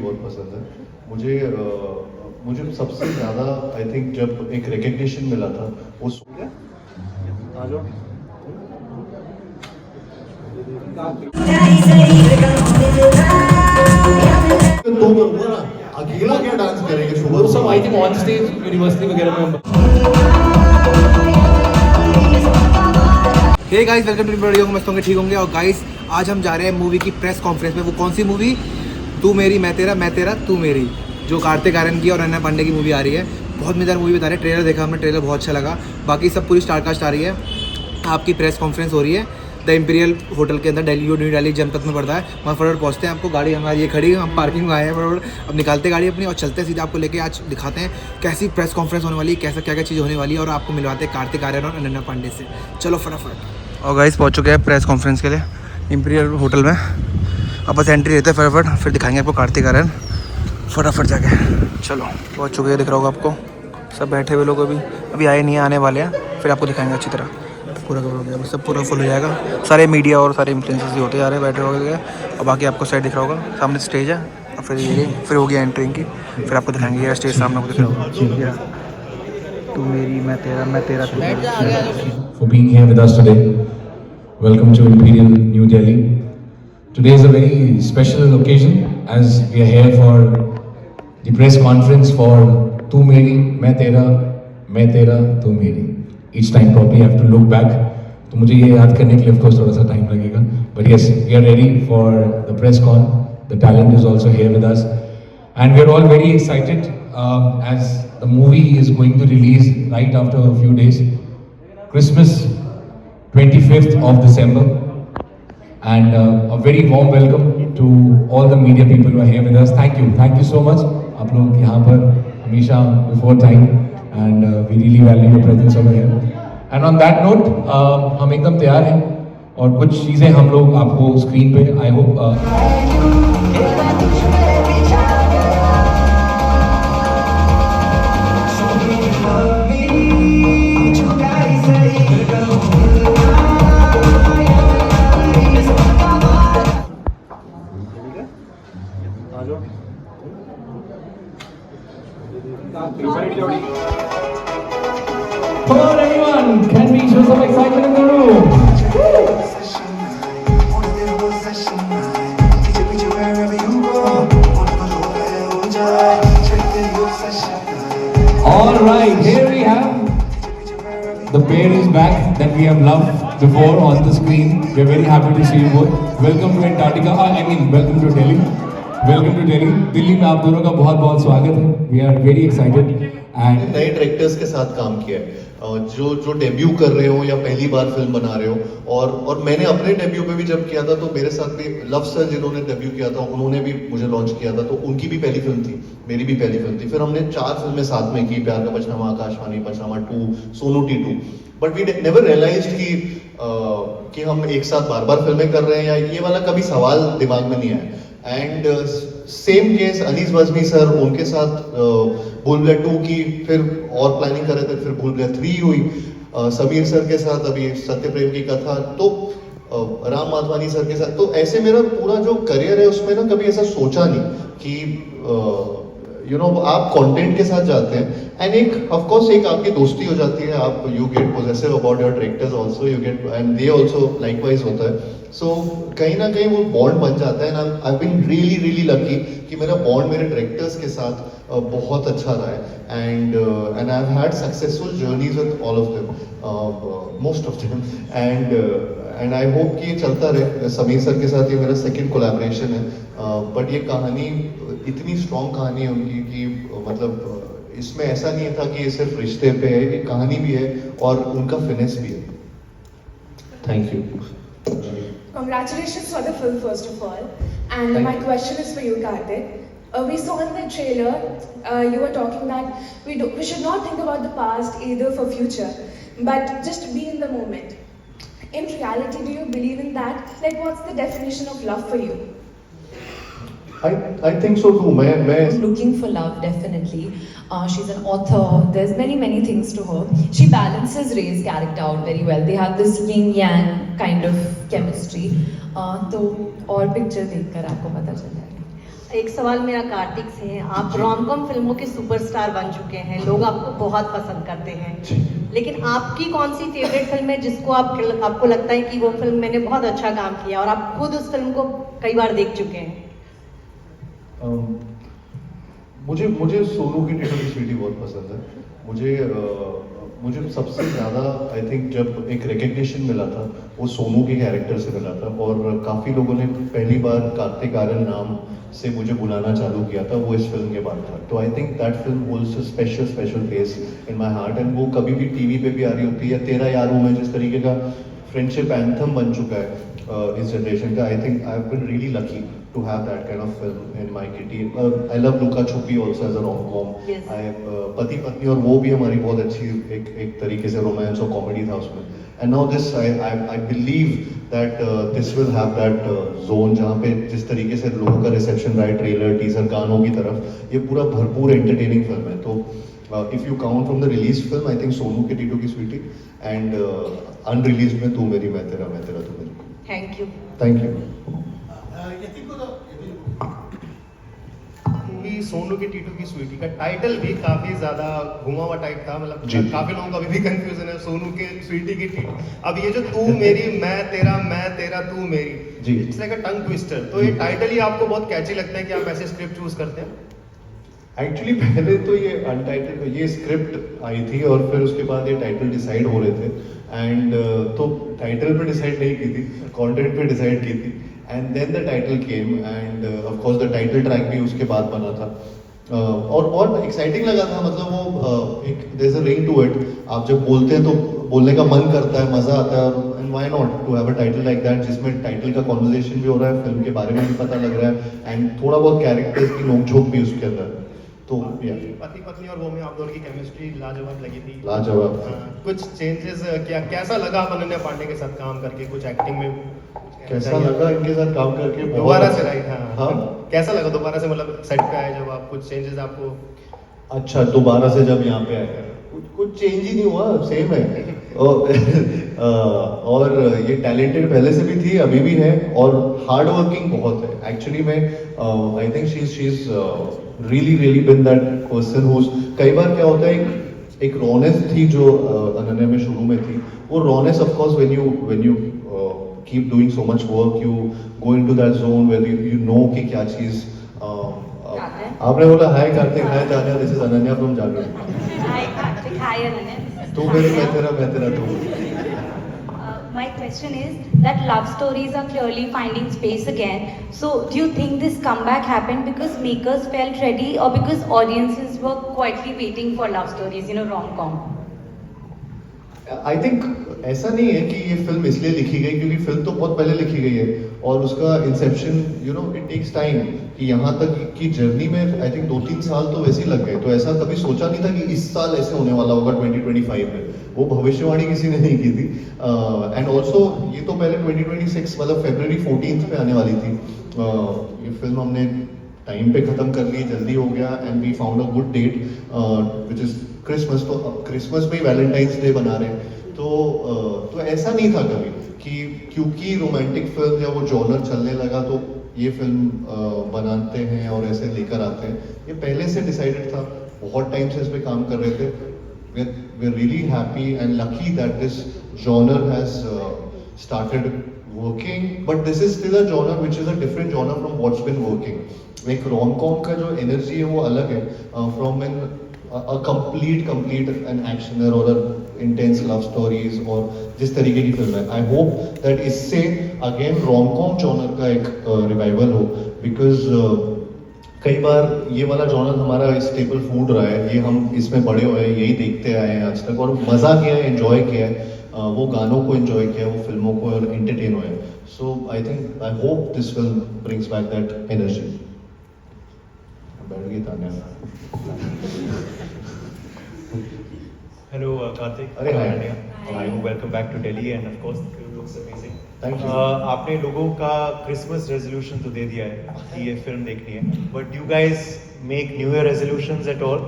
बहुत पसंद है मुझे। मुझे सबसे ज़्यादा आई थिंक जब एक रिकग्निशन मिला था वो तो करूँगा ना, अकेला क्या डांस करेंगे सुबह सब I think on stage university वगैरह में। Hey guys welcome to video. मस्त होंगे, ठीक होंगे। और गाइस आज हम जा रहे हैं मूवी की प्रेस कॉन्फ्रेंस में। वो कौन सी मूवी? तू मेरी मैं तेरा तू मेरी, जो कार्तिक आर्यन की और अनन्या पांडे की मूवी आ रही है। बहुत मजेदार मूवी बता रहे हैं। ट्रेलर देखा हमने, ट्रेलर बहुत अच्छा लगा। बाकी सब पूरी स्टारकास्ट आ रही है। आपकी प्रेस कॉन्फ्रेंस हो रही है द इम्पीरियल होटल के अंदर, दिल्ली न्यू दिल्ली जनपथ में पड़ता है। वहाँ फटाफट पहुँचते हैं। आपको गाड़ी हमारी ये खड़ी है, हम पार्किंग में आए हैं फटाफट। अब निकालते गाड़ी अपनी और चलते हैं सीधे। आपको लेके आज दिखाते हैं कैसी प्रेस कॉन्फ्रेंस होने वाली है, कैसा क्या क्या चीज़ होने वाली है, और आपको मिलवाते हैं कार्तिक आर्यन और अनन्या पांडे से। चलो फटाफट। और गाइस पहुँच चुके हैं प्रेस कॉन्फ्रेंस के लिए इम्पीरियल होटल में। अब बस एंट्री लेते हैं फटाफट, फिर दिखाएंगे आपको कार्तिक आर्यन फटाफट जाके। चलो पहुँच चुके हैं, दिख रहा होगा आपको। सब बैठे हुए लोग अभी आए नहीं है, आने वाले हैं। फिर आपको दिखाएंगे अच्छी तरह। पूरा कवर हो गया, सब पूरा फुल हो जाएगा। सारे मीडिया और सारे इन्फ्लुएंसर्स ही होते जा रहे हैं, बैठे हो गए। और बाकी आपको साइड दिख रहा होगा, सामने स्टेज है। और फिर हो गया एंट्री की। फिर आपको दिखाएंगे, स्टेज सामने आपको दिख रहा होगा। तू मेरी मैं तेरा तू मेरी। For being here with us today. Welcome to Imperial New Delhi. Today is a very special occasion as we are here for the press conference for Tu Meri, मैं तेरा, तू मेरी. Each time probably I have to look back. तो मुझे ये याद करने के लिए of course थोड़ा सा टाइम लगेगा. But yes, we are ready for the press con. The talent is also here with us. And we are all very excited as the movie is going to release right after a few days. Christmas, 25th of December. And a very warm welcome to all the media people who are here with us. Thank you so much. आप लोग यहाँ पर हमेशा before time and we really value your presence over here. And on that note, हम एकदम तैयार हैं और कुछ चीज़ें हम लोग आपको स्क्रीन पे I hope Come on everyone, can we show some excitement in the room? Alright, here we have the pair is back that we have loved before on the screen. We are very happy to see you both. Welcome to Antarctica, welcome to Delhi. Welcome to Delhi. Delhi में आप दोनों का बहुत बहुत स्वागत है. We are very excited. And नए directors के साथ काम किया है जो डेब्यू कर रहे हो या पहली बार फिल्म बना रहे हो। और मैंने अपने डेब्यू पे भी जब किया था तो मेरे साथ भी लव सर जिन्होंने डेब्यू किया था उन्होंने भी मुझे लॉन्च किया था, तो उनकी भी पहली फिल्म थी, मेरी भी पहली फिल्म थी। फिर हमने 4 फिल्में साथ में की, प्यार का पचनामा, आकाशवाणी, पचनामा 2, सोनू टी 2। बट वी नेवर रियलाइज्ड कि हम एक साथ बार बार फिल्में कर रहे हैं, या ये वाला कभी सवाल दिमाग में नहीं आया। And same case Anees Bazmee sir, उनके साथ भूल भुलैया 2 की फिर और प्लानिंग कर रहे थे, फिर भूल भुलैया 3 हुई। समीर सर के साथ अभी सत्य प्रेम की कथा, तो राम माधवानी सर के साथ। तो ऐसे मेरा पूरा जो करियर है उसमें ना कभी ऐसा सोचा नहीं कि आप कंटेंट के साथ जाते हैं एंड एक ऑफ कोर्स एक आपकी दोस्ती हो जाती है। आप you get possessive about your directors also, you get and they also likewise होता है। सो कहीं ना कहीं वो बॉन्ड बन जाता है। And I been really lucky कि मेरा बॉन्ड मेरे डायरेक्टर्स के साथ बहुत अच्छा रहा है। And I have had successful journeys with all of them, most of them. And I hope कि ये चलता रहे। समीर सर के साथ ये मेरा सेकंड कोलैबोरेशन है। बट ये कहानी इतनी स्ट्रॉन्ग कहानी है उनकी कि मतलब इसमें ऐसा नहीं था कि ये सिर्फ रिश्ते पे है, ये कहानी भी है और उनका फिनिश भी है। Thank you. Congratulations for the film first of all. And my question is for you, Karthik. We saw in the trailer, you were talking that we should not think about the past either for future, but just be in the moment. In reality, do you believe in that? Like, what's the definition of love for you? I think so too. I'm looking for love, definitely. She's an author. There's many things to her. She balances Ray's character out very well. They have this yin-yang kind of chemistry. तो और picture देखकर आपको पता चल जाएगा। एक सवाल मेरा कार्तिक से है। आप रोम-कॉम फिल्मों के सुपरस्टार बन चुके हैं, लोग आपको बहुत पसंद करते हैं, लेकिन आपकी कौन सी फेवरेट फिल्म है जिसको आपको लगता है कि वो फिल्म मैंने बहुत अच्छा काम किया और आप खुद उस फिल्म को कई बार देख चुके हैं? मुझे सोनू की टिटू की स्वीटी बहुत पसंद है। मुझे सबसे ज़्यादा आई थिंक जब एक रिकग्निशन मिला था वो सोनू के कैरेक्टर से मिला था, और काफ़ी लोगों ने पहली बार कार्तिक आर्यन नाम से मुझे बुलाना चालू किया था, वो इस फिल्म के बाद था। तो I think that film holds a special place in my heart, and वो कभी भी टीवी पे भी आ रही होती है। तेरा यार हूँ मैं जिस तरीके का फ्रेंडशिप एंथम बन चुका है इस जनरेशन का, I think I have been really lucky to have that kind of film in my kitty. I love Luka Chupi also as a rom-com. Yes. पति पत्नी और वो भी हमारी बहुत अच्छी एक तरीके से रोमांस और कॉमेडी था उसमें. And now this I believe that this will have that zone जहाँ पे जिस तरीके से लोगों का रिसेप्शन रहा है ट्रेलर टीजर गानों की तरफ, ये पूरा भरपूर एंटरटेनिंग फिल्म है. तो if you count from the released film, I think Sonu की टिटू की स्वीटी and unreleased में तू मेरी मैं तेरा तू मेरी. Thank you. Thank you. Movie Sonu की टीटू की स्वीटी का टाइटल भी काफी ज्यादा घुमा हुआ टाइप था, मतलब जी। काफी लोगों को अभी भी कंफ्यूजन है सोनू के स्वीटी की टीटू. अब ये जो तू मेरी मैं तेरा तू मेरी, जी। It's like a tongue twister. तो ये टाइटल ही आपको बहुत कैची लगता है कि आप ऐसे स्क्रिप्ट चूज करते हैं? एक्चुअली पहले तो ये अनटाइटल ये स्क्रिप्ट आई थी और फिर उसके बाद ये टाइटल डिसाइड हो रहे थे, एंड तो टाइटल पे डिसाइड नहीं की थी, कंटेंट पे डिसाइड की थी, and then the title came, and of course the title track भी उसके बाद बना था. और बहुत एक्साइटिंग लगा था, मतलब वो एक there is a ring to it. आप जब बोलते हैं तो बोलने का मन करता है, मजा आता है, and why not to have a title like that जिसमें टाइटल का कॉन्वर्सेशन भी हो रहा है, फिल्म के बारे में भी पता लग रहा है, एंड थोड़ा बहुत कैरेक्टर्स की नोकझोंक भी उसके अंदर. तो पति पत्नी और वो में आप दोनों की केमिस्ट्री लाजवाब लगी थी. लाजवाब. कुछ चेंजेस कैसा लगा अनन्या पांडे के साथ काम करके? कुछ एक्टिंग में कैसा लगा इनके साथ काम करके? दोबारा से राइट? हाँ. कैसा लगा दोबारा से, मतलब सेट पे आए जब आप, कुछ चेंजेस आपको? अच्छा, दोबारा से जब यहाँ पे आए कुछ चेंज ही नहीं हुआ, सेम है. और ये टैलेंटेड पहले से भी थी, अभी भी है, और हार्ड वर्किंग बहुत है. एक्चुअली मैं I think she is really been that person whose. कई बार क्या होता है, एक रॉनेस थी जो अनन्या में शुरू में थी. वो rawness of course when you keep doing so much work, you go into that zone where you know कि क्या चीज. आपने बोला हाय कार्तिक, हाय जानिया, दिस इज अनन्या फ्रॉम जानिया. Hi Karthik, hi Ananya. तू मेरी मैं तेरा तू. My question is that love stories are clearly finding space again. So do you think this comeback happened because makers felt ready or because audiences were quietly waiting for love stories, rom-com? I think ऐसा नहीं है कि ये film इसलिए लिखी गई क्योंकि film तो बहुत पहले लिखी गई है, और उसका इंसेप्शन इट टेक्स टाइम कि यहाँ तक की जर्नी में आई थिंक 2-3 साल तो वैसे ही लग गए. तो ऐसा कभी सोचा नहीं था कि इस साल ऐसे होने वाला होगा 2025 में. वो भविष्यवाणी किसी ने नहीं की थी. एंड ऑल्सो ये तो पहले 2026 मतलब February 14th पे आने वाली थी. ये फिल्म हमने टाइम पे खत्म कर ली, जल्दी हो गया, and we found a good date which is Christmas. तो क्रिसमस में ही वैलेंटाइंस डे बना रहे हैं. तो ऐसा नहीं था कभी कि क्योंकि रोमांटिक फिल्म या वो जॉनर चलने लगा तो ये फिल्म बनाते हैं और ऐसे लेकर आते हैं. ये पहले से डिसाइडेड था, बहुत टाइम से इस पे काम कर रहे थे. we're really happy and lucky that this genre has started working, but this is still a genre which is a different genre from what's been working. Like rom-com का जो energy है वो अलग है from a complete an actioner or a intense love stories और जिस तरीके की फिल्म है. I hope that इससे again rom-com genre का एक revival हो, because कई बार ये वाला जॉनर हमारा स्टेपल फूड रहा है, ये हम इसमें बड़े हुए हैं, यही देखते आए हैं आज तक, और मज़ा किया है, एंजॉय किया है, वो गानों को एंजॉय किया है, वो फिल्मों को, और एंटरटेन हुए हैं. So I think I hope this film brings back that energy. बैठ गई तान्या. Hello, Karthik. अरे हाय. Hi. Welcome back to Delhi, and of course, the film looks amazing. Thank you. आपने लोगों का क्रिसमस रेजोल्यूशन तो दे दिया है कि ये फिल्म देखनी है, but do guys make new year resolutions at all?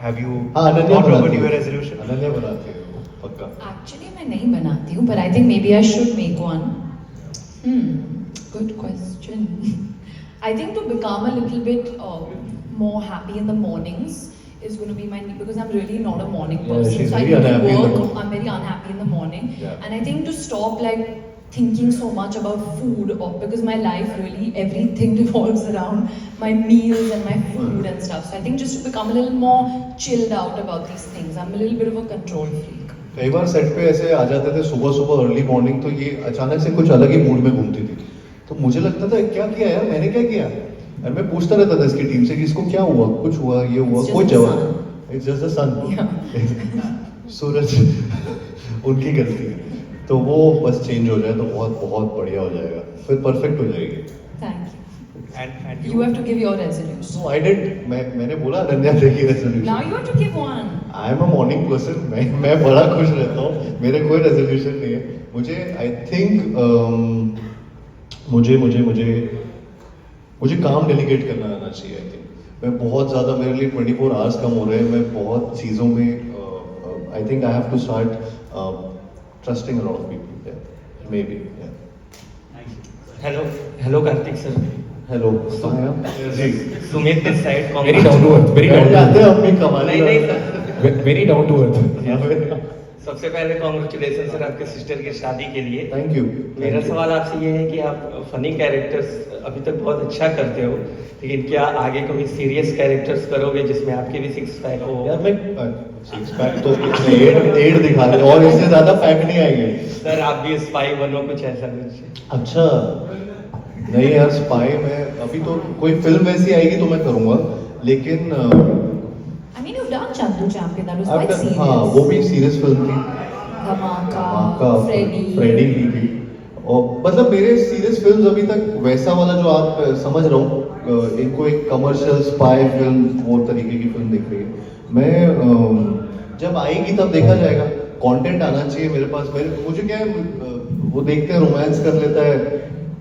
Have you Ananya new year resolution? Ananya बनाती है पक्का. Actually, मैं नहीं बनाती हूँ, but I think maybe I should make one. Good question. I think to become a little bit more happy in the mornings is going to be my because I'm really not a morning person. she's So I very need unhappy in to the work. morning. I'm very unhappy in the morning, Yeah. and I think to stop like thinking so much about food, or because my life really everything revolves around my meals and my food and stuff. So I think just to become a little more chilled out about these things. I'm a little bit of a control freak. कई बार set पे ऐसे आ जाते थे सुबह सुबह early morning, तो ये अचानक से कुछ अलग ही मूड में घूमती थी, तो मुझे लगता था क्या किया यार, मैंने क्या किया, और मैं पूछता रहता था इसकी टीम से कि इसको क्या हुआ, कुछ हुआ, ये हुआ, It's just कोई the जवाब, sun. इट्स जस्ट द सन, सूरज उनकी गलती है, तो वो बस चेंज हो जाए तो बहुत बहुत बढ़िया हो जाएगा, फिर परफेक्ट हो जाएगी। Thank you. And You have to give your resolution. So I did, मैंने बोला अनन्या देखी resolution, Now you have to give one. I am a morning person, मैं बड़ा खुश रहता हूँ, मेरे कोई रेजोल्यूशन नहीं है, मुझे आई थिंक मुझे मुझे मुझे मुझे काम डेलीगेट करना आना चाहिए। आई थिंक मैं बहुत ज़्यादा, मेरे लिए 24 आवर्स कम हो रहे हैं, मैं बहुत चीज़ों में I think I have to start trusting a lot of people, maybe. Hello Kartik sir, hello ji, Sumit this side, Very down to earth, very down to जाते earth, हैं अपनी कमाने नहीं sir, very down to earth. सबसे पहले congratulation sir आपके sister की शादी के लिए। Thank you. मेरा सवाल आपसे ये है कि आप फनी कैरेक्टर्स अभी तक बहुत अच्छा करते हो, लेकिन क्या आगे कभी सीरियस कैरेक्टर्स करोगे जिसमें आपके भी सिक्स पैक हो? यार मैं सिक्स पैक तो एड दिखा रहे, और इससे ज्यादा पैक नहीं आएंगे। सर आप भी स्पाई बनो, कुछ ऐसा कुछ। अच्छा नहीं यार, स्पाई में अभी तो कोई फिल्म वैसी आएगी तो मैं करूंगा, लेकिन I mean, you've done Chandu Champion. That was quite serious. हाँ वो भी सीरियस फिल्म थी, Dhamaka, फ्रेडी की थी, और मतलब मेरे सीरियस फिल्म्स अभी तक वैसा वाला जो आप समझ रहा हूँ, इनको एक कमर्शियल स्पाई फिल्म वो तरीके की फिल्म दिख रही है। मैं जब आएगी तब देखा जाएगा, कंटेंट आना चाहिए मेरे पास। मुझे क्या है, वो देखते हैं रोमांस कर लेता है,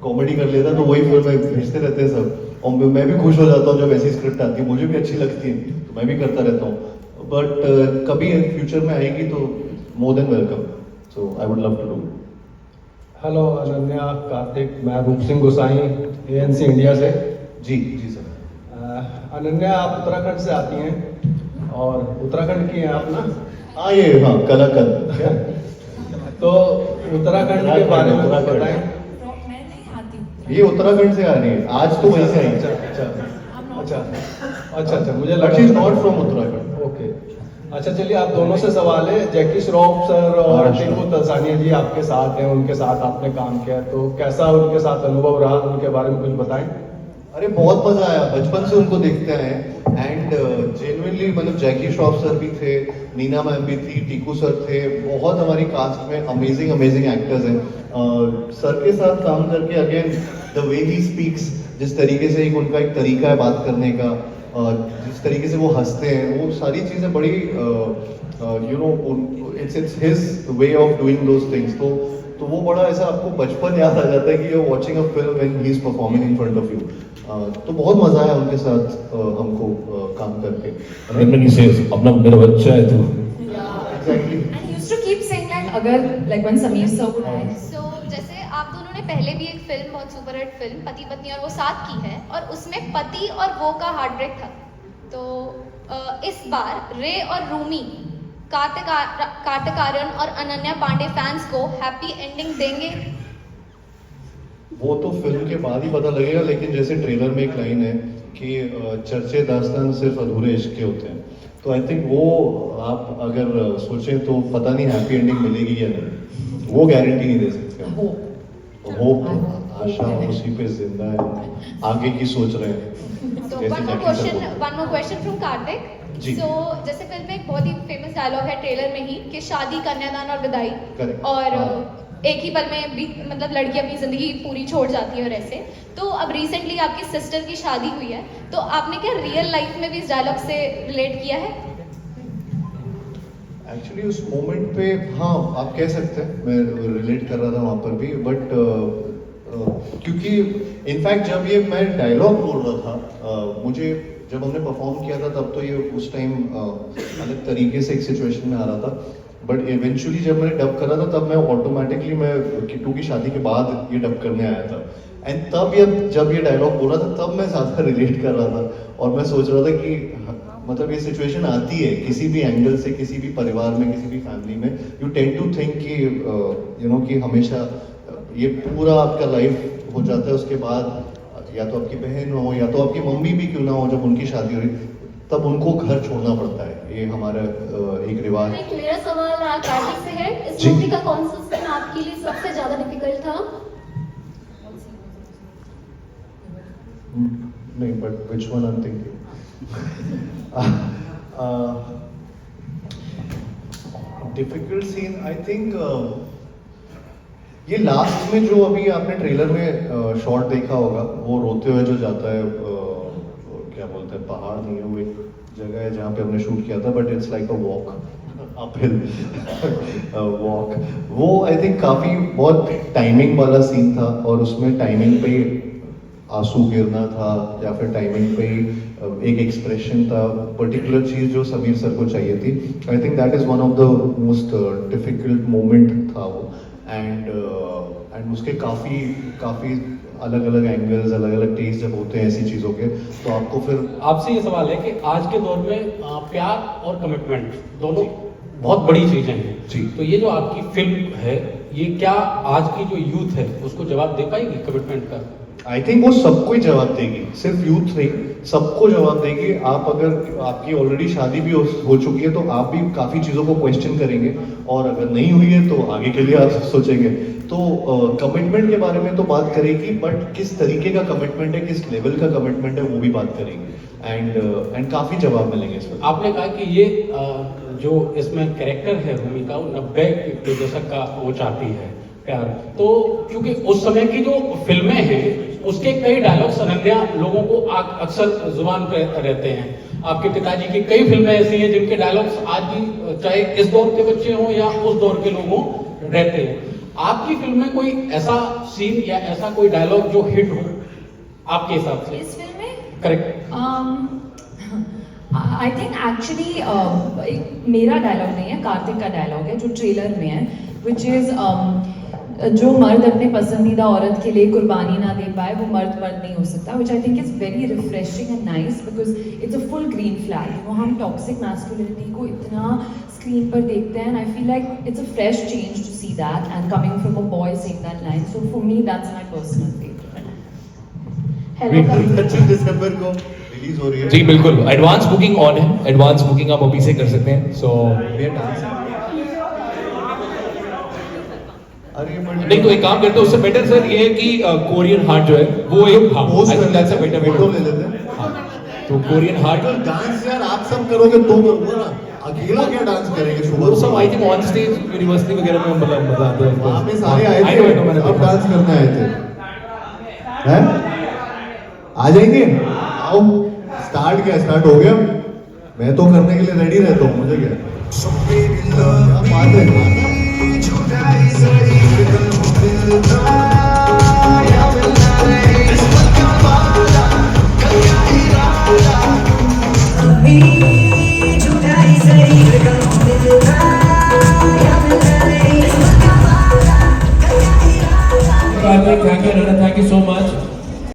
कॉमेडी कर लेता है, तो वही फिल्म भेजते रहते हैं सब, और मैं भी खुश हो जाता हूँ जब ऐसी स्क्रिप्ट आती है, मुझे भी अच्छी लगती है तो मैं भी करता रहता हूँ। बट कभी फ्यूचर में आएगी तो more than welcome, so I would love to do. Hello Ananya, Kartik, मैं रूप सिंह गोसाई ANC इंडिया से। जी जी सर। अनन्या आप उत्तराखंड से आती हैं और उत्तराखंड की हैं आप ना? हाँ ये हाँ कलाकंद। तो उत्तराखंड के बारे में कुछ बताएं। मैं नहीं आती। ये उत्तराखंड से आ रही है, आज तो वहीं से आई। अच्छा, मुझे but she is not from Uttarakhand. Okay, अच्छा चलिए, आप दोनों से सवाल है। जैकी श्रॉफ सर और टिंकू तलसानिया जी आपके साथ हैं, उनके साथ आपने काम किया, तो कैसा उनके साथ अनुभव रहा, उनके बारे में कुछ बताएं। अरे बहुत मजा आया, बचपन से उनको देखते हैं, एंड जेन्युइनली मतलब जैकी श्रॉफ सर भी थे, नीना मैम भी थी, टीकू सर थे, बहुत हमारी कास्ट में अमेजिंग एक्टर्स हैं। सर के साथ काम करके again the way he speaks, जिस तरीके से उनका एक तरीका है बात करने का, जिस तरीके से वो हंसते हैं, वो सारी चीज़ें बड़ी you know it's his way of doing those things. तो वो बड़ा ऐसा आपको बचपन याद आ जाता है कि you watching a film when he is performing in front of you. तो बहुत मजा आया उनके साथ हमको काम करके। And when he says, "अपना मेरा बच्चा है तू," Exactly. And he used to keep saying like, अगर like when Sameer sir would die. So, जैसे आप दोनों ने पहले भी एक फिल्म, बहुत सुपर हिट फिल्म पति पत्नी और वो साथ की है, और उसमें पति और वो का हार्ट ब्रेक था। तो इस बार रे और रूमी, कार्तिक आर्यन और अनन्या पांडे फैंस को हैप्पी एंडिंग देंगे? वो तो फिल्म के बाद ही पता लगेगा, लेकिन जैसे ट्रेलर में एक लाइन है कि चर्चे दास्तान सिर्फ अधूरे इश्क के होते हैं, तो आई थिंक वो आप अगर सोचें तो पता नहीं हैप्पी एंडिंग मिलेगी या नहीं, वो गारंटी नहीं दे सकते। होप, आशा उसी पे जिंदा है, आगे की सोच रहे हैं। तो जैसे वन जैकी मोर सर बोलते क्वेश्चन फ्रॉम कार्तिक। जी। सो जैसे फिल्म में एक बहुत ही फेमस डायलॉग है ट्रेलर में ही कि शादी, कन्यादान और विदाई, Correct. और हाँ। एक ही पल में भी मतलब लड़की अपनी जिंदगी पूरी छोड़ जाती है और ऐसे। तो अब रिसेंटली आपकी सिस्टर की शादी हुई है, तो आपने क्या रियल लाइफ में भी इस डायलॉग से रिलेट किया है? एक्चुअली उस मोमेंट पे हाँ आप कह सकते हैं, मैं रिलेट कर रहा था वहाँ पर भी, बट क्योंकि इनफैक्ट जब ये मैं डायलॉग बोल रहा था, मुझे जब हमने परफॉर्म किया था तब तो ये उस टाइम अलग तरीके से एक सिचुएशन में आ रहा था, बट इवेंचुअली जब मैंने डब करा था तब मैं ऑटोमेटिकली मैं किट्टू की शादी के बाद ये डब करने आया था। एंड तब जब ये डायलॉग बोला था तब मैं ज़्यादा रिलेट कर रहा था और मैं सोच रहा था कि मतलब ये सिचुएशन आती है किसी भी एंगल से, किसी भी परिवार में, किसी भी फैमिली में, यू टेंड टू थिंक कि यू नो कि हमेशा ये पूरा आपका लाइफ हो जाता है, उसके बाद या तो आपकी बहन हो या तो आपकी मम्मी भी क्यों ना हो, जब उनकी शादी हो रही तब उनको घर छोड़ना पड़ता है। ये हमारा एक रिवाज। मेरा सवाल कार्तिक से है, इस मूवी का कौन सा सीन आपके लिए सबसे ज्यादा डिफिकल्ट था? नहीं, but which one I'm thinking? Difficult scene I think ये लास्ट में जो अभी आपने ट्रेलर में शॉट देखा होगा, वो रोते हुए जो जाता है, क्या बोलते हैं, पहाड़ नहीं है वो, एक जगह है जहाँ पे हमने शूट किया था, but it's like a walk uphill walk. वो आई थिंक काफ़ी बहुत टाइमिंग वाला सीन था और उसमें टाइमिंग पे आंसू गिरना था या फिर टाइमिंग पे एक एक्सप्रेशन था, पर्टिकुलर चीज़ जो समीर सर को चाहिए थी। I think that is one of the most difficult moment था वो। एंड उसके काफ़ी अलग अलग एंगल्स, अलग अलग टेस्ट जब होते हैं ऐसी चीज़ों के, तो आपको फिर आपसे ये सवाल है कि आज के दौर में प्यार और कमिटमेंट दोनों बहुत बड़ी चीज़ें हैं जी। तो ये जो आपकी फिल्म है, ये क्या आज की जो यूथ है उसको जवाब दे पाएगी कमिटमेंट का? आई थिंक वो सबको ही जवाब देगी, सिर्फ यूथ नहीं, सबको जवाब देगी। आप अगर आपकी ऑलरेडी शादी भी हो चुकी है तो आप भी काफ़ी चीज़ों को क्वेश्चन करेंगे, और अगर नहीं हुई है तो आगे के लिए आप सोचेंगे। तो कमिटमेंट के बारे में तो बात करेगी, बट किस तरीके का कमिटमेंट है, किस लेवल का कमिटमेंट है, वो भी बात करेंगे। एंड काफ़ी जवाब मिलेंगे इस पर। आपने कहा कि ये जो इसमें कैरेक्टर है भूमिका, वो 90 के दशक का वो चाहती है प्यार, तो क्योंकि उस समय की जो फिल्में हैं उसके कई डायलॉग्स अनन्या लोगों को अक्सर जुबान पे रहते हैं। आपके पिताजी की कई फिल्में ऐसी हैं जिनके डायलॉग्स आज भी, चाहे इस दौर के बच्चे हों या उस दौर के लोग हों, रहते हैं। आपकी फिल्म में कोई ऐसा सीन या ऐसा कोई डायलॉग जो हिट हो आपके हिसाब से? इस फिल्म में करेक्ट। आई थिंक एक्चुअली मेरा डायलॉग नहीं है, कार्तिक का डायलॉग है जो ट्रेलर में है, विच इज जो मर्द अपने पसंदीदा औरत के लिए कुर्बानी ना दे पाए वो मर्द नहीं हो सकता, which I think is very refreshing and nice, because it's a full green flag. हम टॉक्सिक मैस्कुलिनिटी को इतना स्क्रीन पर देखते हैं, and I feel like it's a fresh change to see that and coming from a boy saying that line, so for me that's my personal favourite. 25 दिसंबर को release हो रही है। जी बिल्कुल, एडवांस बुकिंग ऑन है, एडवांस बुकिंग आप अभी से कर सकते हैं। सो नहीं तो एक काम करते हैं, उससे बेटर सर ये है कि कोरियन हार्ट जो है वो एक पोस्ट कर लेते हैं, बेटर फोटो ले लेते हैं। तो कोरियन हार्ट डांस यार आप सब करोगे तो करूंगा ना, अकेला क्या डांस करेंगे? वो सब I think on stage university वगैरह में मतलब वहाँ पे सारे आए थे, अब डांस करने आए थे, हैं? आ जाएंगे, आओ। स्टार्ट हो गया, मैं तो करने के लिए रेडी रहता हूँ, मुझे क्या बात है। Me